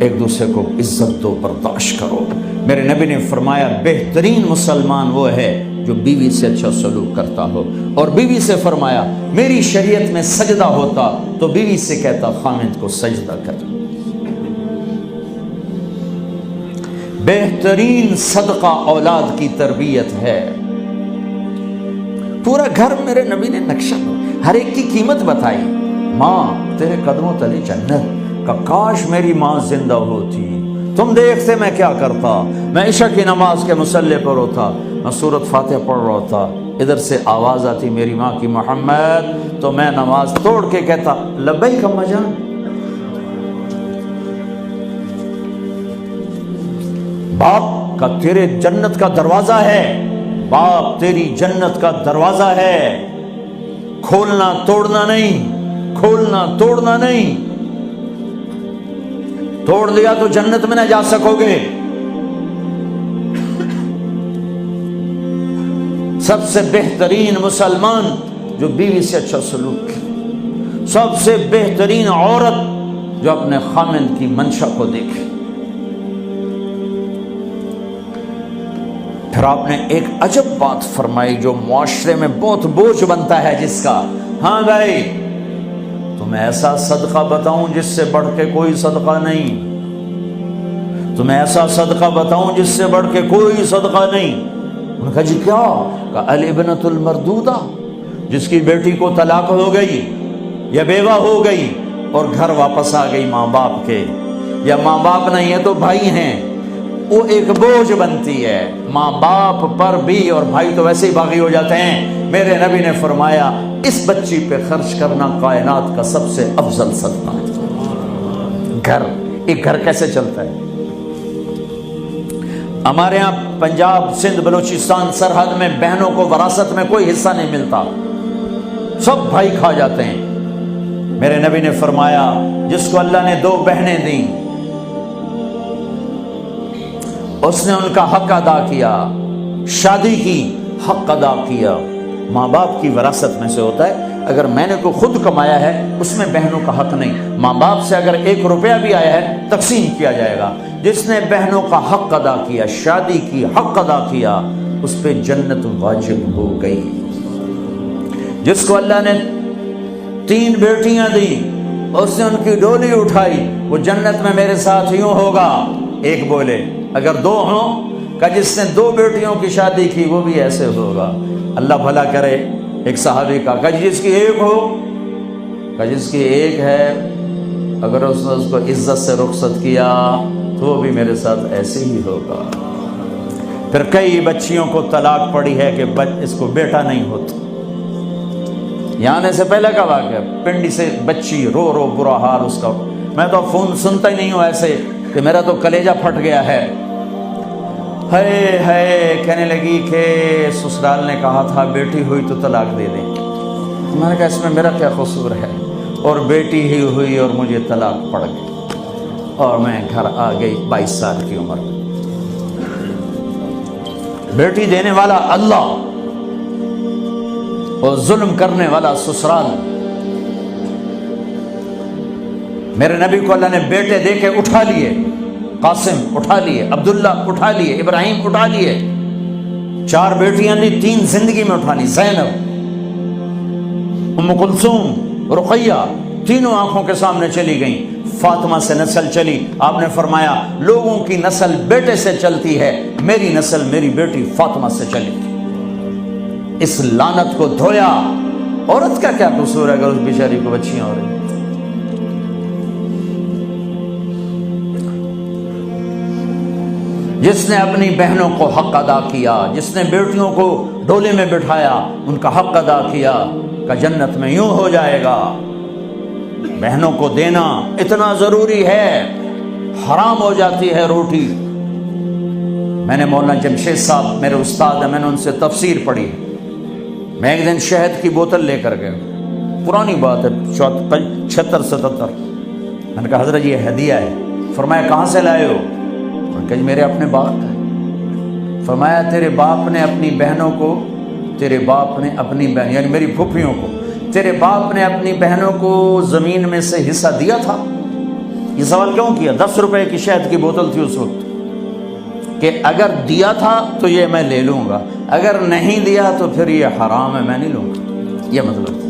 ایک دوسرے کو عزت دو، برداشت کرو۔ میرے نبی نے فرمایا بہترین مسلمان وہ ہے جو بیوی سے اچھا سلوک کرتا ہو، اور بیوی سے فرمایا میری شریعت میں سجدہ ہوتا تو بیوی سے کہتا خامند کو سجدہ کر۔ بہترین صدقہ اولاد کی تربیت ہے۔ پورا گھر میرے نبی نے نقشہ، ہر ایک کی قیمت بتائی۔ ماں تیرے قدموں تلے جنت، کا کاش میری ماں زندہ ہوتی، تم دیکھتے میں کیا کرتا، میں عشاء کی نماز کے مصلی پر ہوتا، میں سورۃ فاتحہ پڑھ رہا ہوتا، ادھر سے آواز آتی میری ماں کی محمد، تو میں نماز توڑ کے کہتا لبیک اماں جان۔ باپ کا تیرے جنت کا دروازہ ہے، باپ تیری جنت کا دروازہ ہے، کھولنا توڑنا نہیں، کھولنا توڑنا نہیں، توڑ دیا تو جنت میں نہ جا سکو گے۔ سب سے بہترین مسلمان جو بیوی سے اچھا سلوک کرے، سب سے بہترین عورت جو اپنے خامند کی منشا کو دیکھے۔ پھر آپ نے ایک عجب بات فرمائی جو معاشرے میں بہت بوجھ بنتا ہے جس کا، ہاں بھائی تمہیں ایسا صدقہ بتاؤں جس سے بڑھ کے کوئی صدقہ نہیں، تمہیں ایسا صدقہ بتاؤں جس سے بڑھ کے کوئی صدقہ نہیں۔ انہوں نے کہا جی کیا؟ کہا الابنۃ المردودہ، جس کی بیٹی کو طلاق ہو گئی یا بیوہ ہو گئی اور گھر واپس آ گئی ماں باپ کے، یا ماں باپ نہیں ہے تو بھائی ہیں، وہ ایک بوجھ بنتی ہے ماں باپ پر بھی، اور بھائی تو ویسے ہی باغی ہو جاتے ہیں۔ میرے نبی نے فرمایا اس بچی پہ خرچ کرنا کائنات کا سب سے افضل صدقہ ہے۔ گھر، ایک گھر کیسے چلتا ہے؟ ہمارے ہاں پنجاب سندھ بلوچستان سرحد میں بہنوں کو وراثت میں کوئی حصہ نہیں ملتا، سب بھائی کھا جاتے ہیں۔ میرے نبی نے فرمایا جس کو اللہ نے 2 بہنیں دیں اس نے ان کا حق ادا کیا، شادی کی حق ادا کیا۔ ماں باپ کی وراثت میں سے ہوتا ہے، اگر میں نے کوئی خود کمایا ہے اس میں بہنوں کا حق نہیں، ماں باپ سے اگر 1 روپیہ بھی آیا ہے تقسیم کیا جائے گا۔ جس نے بہنوں کا حق ادا کیا، شادی کی حق ادا کیا، اس پہ جنت واجب ہو گئی۔ جس کو اللہ نے 3 بیٹیاں دی، اس نے ان کی ڈولی اٹھائی، وہ جنت میں میرے ساتھ یوں ہوگا۔ ایک بولے اگر 2 ہوں، کہ جس نے 2 بیٹیوں کی شادی کی وہ بھی ایسے ہوگا۔ اللہ بھلا کرے۔ ایک صحابی کا کہ جس کی 1 ہو، کہ جس کی 1 ہے، اگر اس نے اس کو عزت سے رخصت کیا تو وہ بھی میرے ساتھ ایسے ہی ہوگا۔ پھر کئی بچیوں کو طلاق پڑی ہے کہ اس کو بیٹا نہیں ہوتا۔ یہاں آنے سے پہلے کا واقعہ، پنڈی سے بچی رو رو برا حال اس کا، میں تو فون سنتا ہی نہیں ہوں ایسے کہ میرا تو کلیجہ پھٹ گیا ہے۔ ہے کہنے لگی کہ سسرال نے کہا تھا بیٹی ہوئی تو طلاق دے دیں۔ میں نے کہا اس میں میرا کیا قصور ہے، اور بیٹی ہی ہوئی اور مجھے طلاق پڑ گئی، اور میں گھر آ گئی 22 سال کی عمر میں۔ بیٹی دینے والا اللہ اور ظلم کرنے والا سسرال۔ میرے نبی کو اللہ نے بیٹے دے کے اٹھا لیے، قاسم اٹھا لیے، عبداللہ اٹھا لیے، ابراہیم اٹھا لیے، 4 بیٹیاں دی، 3 زندگی میں اٹھا لی، زینب، ام کلثوم، رقیہ، تینوں آنکھوں کے سامنے چلی گئیں۔ فاطمہ سے نسل چلی، آپ نے فرمایا لوگوں کی نسل بیٹے سے چلتی ہے، میری نسل میری بیٹی فاطمہ سے چلی۔ اس لعنت کو دھویا۔ عورت کا کیا قصور ہے اگر اس بیچاری کو بچیاں ہو رہی؟ جس نے اپنی بہنوں کو حق ادا کیا، جس نے بیٹیوں کو ڈولے میں بٹھایا، ان کا حق ادا کیا، کہ جنت میں یوں ہو جائے گا۔ بہنوں کو دینا اتنا ضروری ہے، حرام ہو جاتی ہے روٹی۔ میں نے مولانا جمشید صاحب میرے استاد ہیں، میں نے ان سے تفسیر پڑھی۔ میں ایک دن شہد کی بوتل لے کر گیا، پرانی بات ہے 76-77۔ میں نے کہا حضرت یہ ہدیہ ہے۔ فرمایا کہاں سے لائے ہو؟ کہ میرے اپنے باپ کا ہے۔ فرمایا تیرے باپ نے اپنی بہنوں کو، تیرے باپ نے اپنی بہن یعنی میری پھوپھیوں کو، تیرے باپ نے اپنی بہنوں کو زمین میں سے حصہ دیا تھا؟ یہ سوال کیوں کیا؟ 10 روپے کی شہد کی بوتل تھی اس وقت، کہ اگر دیا تھا تو یہ میں لے لوں گا، اگر نہیں دیا تو پھر یہ حرام ہے، میں نہیں لوں گا، یہ مطلب تھا۔